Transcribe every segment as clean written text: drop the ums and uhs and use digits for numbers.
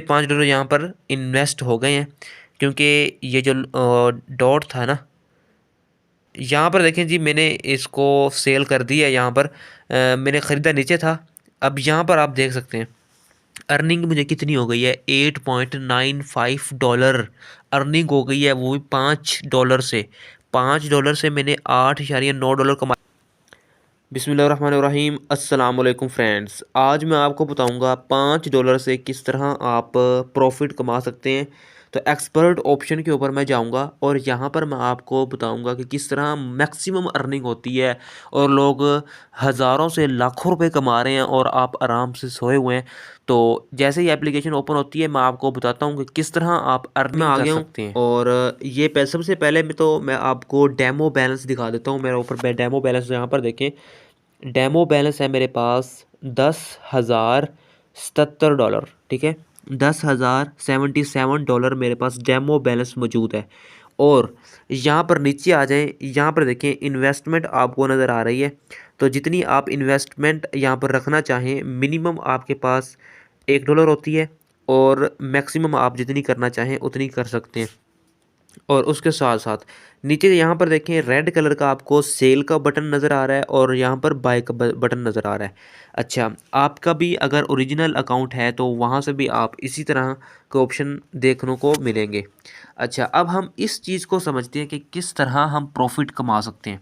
$5 यहाँ पर इन्वेस्ट हो गए हैं, क्योंकि ये जो डॉट था ना, यहाँ पर देखें जी, मैंने इसको सेल कर दिया। यहाँ पर मैंने ख़रीदा नीचे था। अब यहाँ पर आप देख सकते हैं अर्निंग मुझे कितनी हो गई है, $8.95 अर्निंग हो गई है, वो भी $5 से। $5 से मैंने $8.9 कमा। बिस्मिल्लाहिर्रहमानिर्रहीम, अस्सलाम वालेकुम फ्रेंड्स। आज मैं आपको बताऊंगा $5 से किस तरह आप प्रॉफिट कमा सकते हैं। तो एक्सपर्ट ऑप्शन के ऊपर मैं जाऊंगा और यहाँ पर मैं आपको बताऊंगा कि किस तरह मैक्सिमम अर्निंग होती है और लोग हज़ारों से लाखों रुपए कमा रहे हैं और आप आराम से सोए हुए हैं। तो जैसे ही एप्लीकेशन ओपन होती है मैं आपको बताता हूँ कि किस तरह आप अर्निंग कर सकते हैं। और ये सबसे पहले मैं आपको डेमो बैलेंस दिखा देता हूँ। मेरे ऊपर डेमो बैलेंस यहाँ पर देखें, डेमो बैलेंस है मेरे पास $10,077। ठीक है, $10,077 मेरे पास डेमो बैलेंस मौजूद है। और यहाँ पर नीचे आ जाएं, यहाँ पर देखें इन्वेस्टमेंट आपको नज़र आ रही है। तो जितनी आप इन्वेस्टमेंट यहाँ पर रखना चाहें, मिनिमम आपके पास $1 होती है और मैक्सिमम आप जितनी करना चाहें उतनी कर सकते हैं। और उसके साथ साथ नीचे यहाँ पर देखें रेड कलर का आपको सेल का बटन नज़र आ रहा है और यहाँ पर बाय का बटन नज़र आ रहा है। अच्छा, आपका भी अगर ओरिजिनल अकाउंट है तो वहाँ से भी आप इसी तरह के ऑप्शन देखने को मिलेंगे। अच्छा, अब हम इस चीज़ को समझते हैं कि किस तरह हम प्रॉफिट कमा सकते हैं।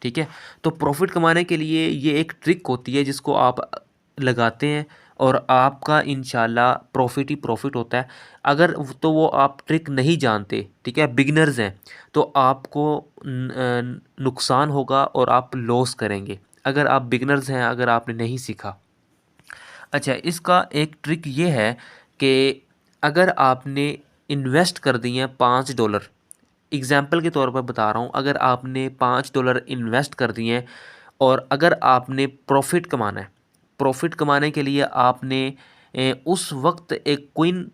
ठीक है, तो प्रॉफिट कमाने के लिए ये एक ट्रिक होती है जिसको आप लगाते हैं और आपका इंशाल्लाह प्रॉफिट ही प्रॉफिट होता है। अगर वो आप ट्रिक नहीं जानते, ठीक है, बिगिनर्स हैं, तो आपको नुकसान होगा और आप लॉस करेंगे अगर आप बिगिनर्स हैं, अगर आपने नहीं सीखा। अच्छा, इसका एक ट्रिक ये है कि अगर आपने इन्वेस्ट कर दिए हैं $5, एग्ज़ाम्पल के तौर पर बता रहा हूँ, अगर आपने $5 इन्वेस्ट कर दिए हैं और अगर आपने प्रॉफिट कमाना है, प्रॉफिट कमाने के लिए आपने उस वक्त एक कोइन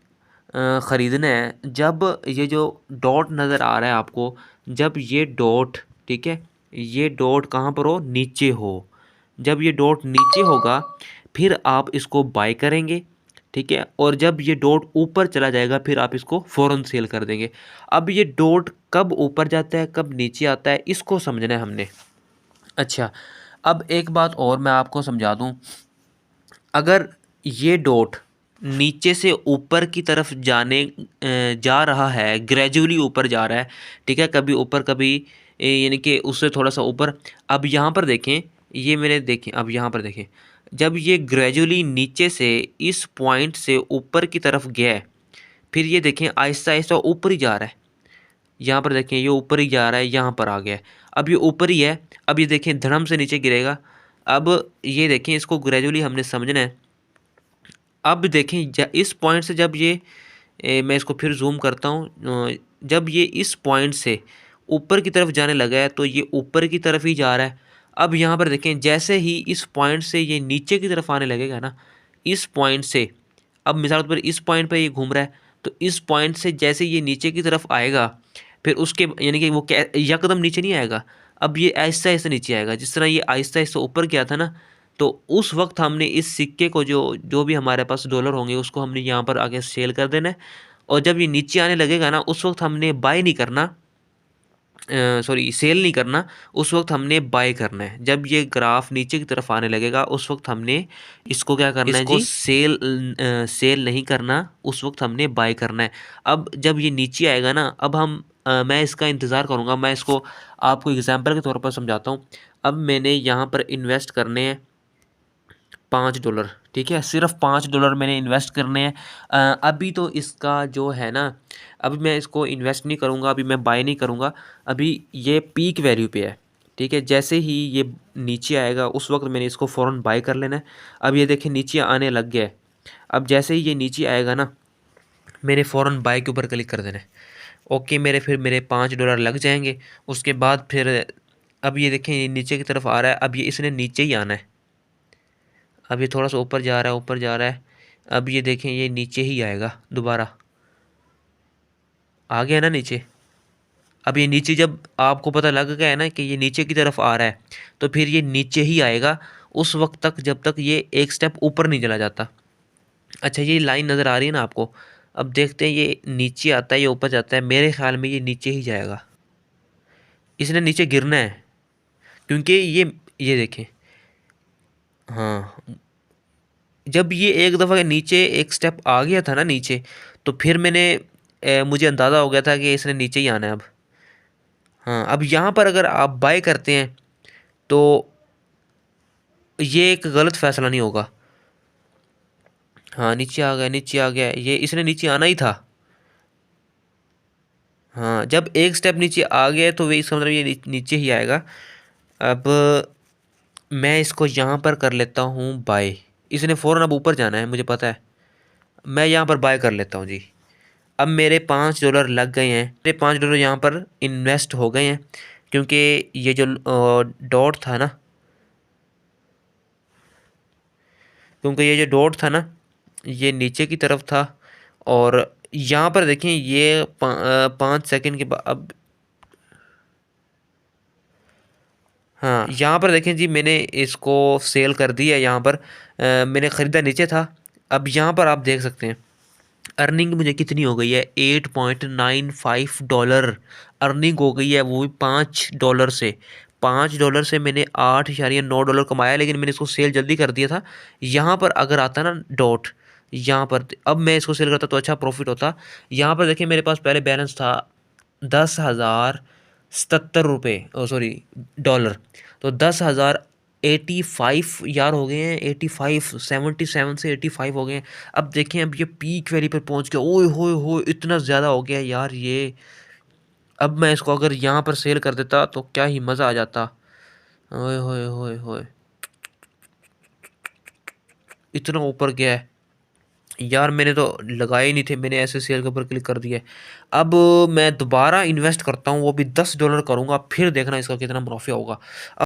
ख़रीदना है जब ये जो डॉट नज़र आ रहा है आपको, जब ये डॉट, ठीक है, ये डॉट कहाँ पर हो, नीचे हो। जब ये डॉट नीचे होगा फिर आप इसको बाय करेंगे, ठीक है, और जब ये डॉट ऊपर चला जाएगा फिर आप इसको फ़ौरन सेल कर देंगे। अब ये डॉट कब ऊपर जाता है कब नीचे आता है इसको समझना है हमने। अच्छा, अब एक बात और मैं आपको समझा दूं, अगर ये डॉट नीचे से ऊपर की तरफ जा रहा है, ग्रेजुअली ऊपर जा रहा है, ठीक है, कभी ऊपर कभी यानी कि उससे थोड़ा सा ऊपर। अब यहाँ पर देखें, ये मैंने देखें, अब यहाँ पर देखें, जब ये ग्रेजुअली नीचे से इस पॉइंट से ऊपर की तरफ गया है, फिर ये देखें आहिस्ता आहिस्ता ऊपर ही जा रहा है। यहाँ पर देखें ये ऊपर ही जा रहा है, यहाँ पर आ गया है, अब ये ऊपर ही है। अब ये देखें धड़म से नीचे गिरेगा। अब ये देखें, इसको ग्रेजुअली हमने समझना है। अब देखें इस पॉइंट से जब ये मैं इसको फिर जूम करता हूँ, जब ये इस पॉइंट से ऊपर की तरफ जाने लगा है तो ये ऊपर की तरफ ही जा रहा है। अब यहाँ पर देखें जैसे ही इस पॉइंट से ये नीचे की तरफ आने लगेगा ना, इस पॉइंट से, अब मिसाल के तौर पर इस पॉइंट पर ये घूम रहा है, तो इस पॉइंट से जैसे ये नीचे की तरफ आएगा फिर उसके यानी कि वो यकदम नीचे नहीं आएगा, अब ये आहिस्ता आहिस्ता नीचे आएगा। जिस तरह ये आहिस्ता आहिस्ता ऊपर गया था ना, तो उस वक्त हमने इस सिक्के को जो जो भी हमारे पास डॉलर होंगे उसको हमने यहाँ पर आगे सेल कर देना है। और जब ये नीचे आने लगेगा ना उस वक्त हमने बाय नहीं करना, सॉरी सेल नहीं करना, उस वक्त हमने बाय करना है। जब ये ग्राफ नीचे की तरफ आने लगेगा उस वक्त हमने इसको क्या करना है जी, सेल नहीं करना, उस वक्त हमने बाय करना है। अब जब ये नीचे आएगा ना, अब मैं इसका इंतज़ार करूँगा। मैं इसको आपको एग्जांपल के तौर पर समझाता हूँ। अब मैंने यहाँ पर इन्वेस्ट करने हैं $5, ठीक है, सिर्फ $5 मैंने इन्वेस्ट करने हैं। अभी तो इसका जो है ना, अभी मैं इसको इन्वेस्ट नहीं करूँगा, अभी मैं बाय नहीं करूँगा, अभी ये पीक वैल्यू पे है, ठीक है। जैसे ही ये नीचे आएगा उस वक्त मैंने इसको फ़ौरन बाय कर लेना है। अब ये देखें नीचे आने लग गया है। अब जैसे ही ये नीचे आएगा ना, मैंने फ़ौरन बाय के ऊपर क्लिक कर देना है। ओके, मेरे $5 लग जाएंगे। उसके बाद फिर अब ये देखें ये नीचे की तरफ आ रहा है, अब ये इसने नीचे ही आना है। अब ये थोड़ा सा ऊपर जा रहा है, ऊपर जा रहा है। अब ये देखें ये नीचे ही आएगा, दोबारा आ गया ना नीचे। अब ये नीचे जब आपको पता लग गया है ना कि ये नीचे की तरफ आ रहा है, तो फिर ये नीचे ही आएगा उस वक्त तक जब तक ये एक स्टेप ऊपर नहीं चला जाता। अच्छा ये लाइन नज़र आ रही है ना आपको। अब देखते हैं ये नीचे आता है या ऊपर जाता है। मेरे ख्याल में ये नीचे ही जाएगा, इसने नीचे गिरना है क्योंकि ये देखें। हाँ, जब ये एक दफ़ा के नीचे एक स्टेप आ गया था ना नीचे, तो फिर मुझे अंदाज़ा हो गया था कि इसने नीचे ही आना है अब। हाँ, अब यहाँ पर अगर आप बाय करते हैं तो ये एक गलत फैसला नहीं होगा। हाँ, नीचे आ गया, नीचे आ गया, ये इसने नीचे आना ही था। हाँ, जब एक स्टेप नीचे आ गया तो वे इसका मतलब ये नीचे ही आएगा। अब मैं इसको यहाँ पर कर लेता हूँ बाय। इसने फ़ौरन अब ऊपर जाना है, मुझे पता है। मैं यहाँ पर बाय कर लेता हूँ जी। अब मेरे $5 लग गए हैं, मेरे $5 यहाँ पर इन्वेस्ट हो गए हैं, क्योंकि ये जो डॉट था ना, ये नीचे की तरफ था। और यहाँ पर देखें ये 5 सेकंड के बाद अब, हाँ यहाँ पर देखें जी, मैंने इसको सेल कर दिया। यहाँ पर मैंने ख़रीदा नीचे था। अब यहाँ पर आप देख सकते हैं अर्निंग मुझे कितनी हो गई है, $8.95 अर्निंग हो गई है, वो भी $5 से। $5 से मैंने $8.9 कमाया, लेकिन मैंने इसको सेल जल्दी कर दिया था। यहाँ पर अगर आता ना डॉट, यहाँ पर अब मैं इसको सेल करता तो अच्छा प्रॉफिट होता। यहाँ पर देखिए मेरे पास पहले बैलेंस था 10,077 रुपये, ओ सॉरी डॉलर। तो 10,085 यार हो गए हैं, 85, 77 से 85 हो गए हैं। अब देखें अब ये पीक वैली पर पहुंच गया। ओए होए होए, इतना ज़्यादा हो गया यार ये। अब मैं इसको अगर यहाँ पर सेल कर देता तो क्या ही मज़ा आ जाता। ओए होए होए होए, इतना ऊपर गया है यार। मैंने तो लगाए ही नहीं थे, मैंने ऐसे सेल के ऊपर क्लिक कर दिया है। अब मैं दोबारा इन्वेस्ट करता हूँ, वो भी $10 करूँगा, फिर देखना इसका कितना मुनाफा होगा।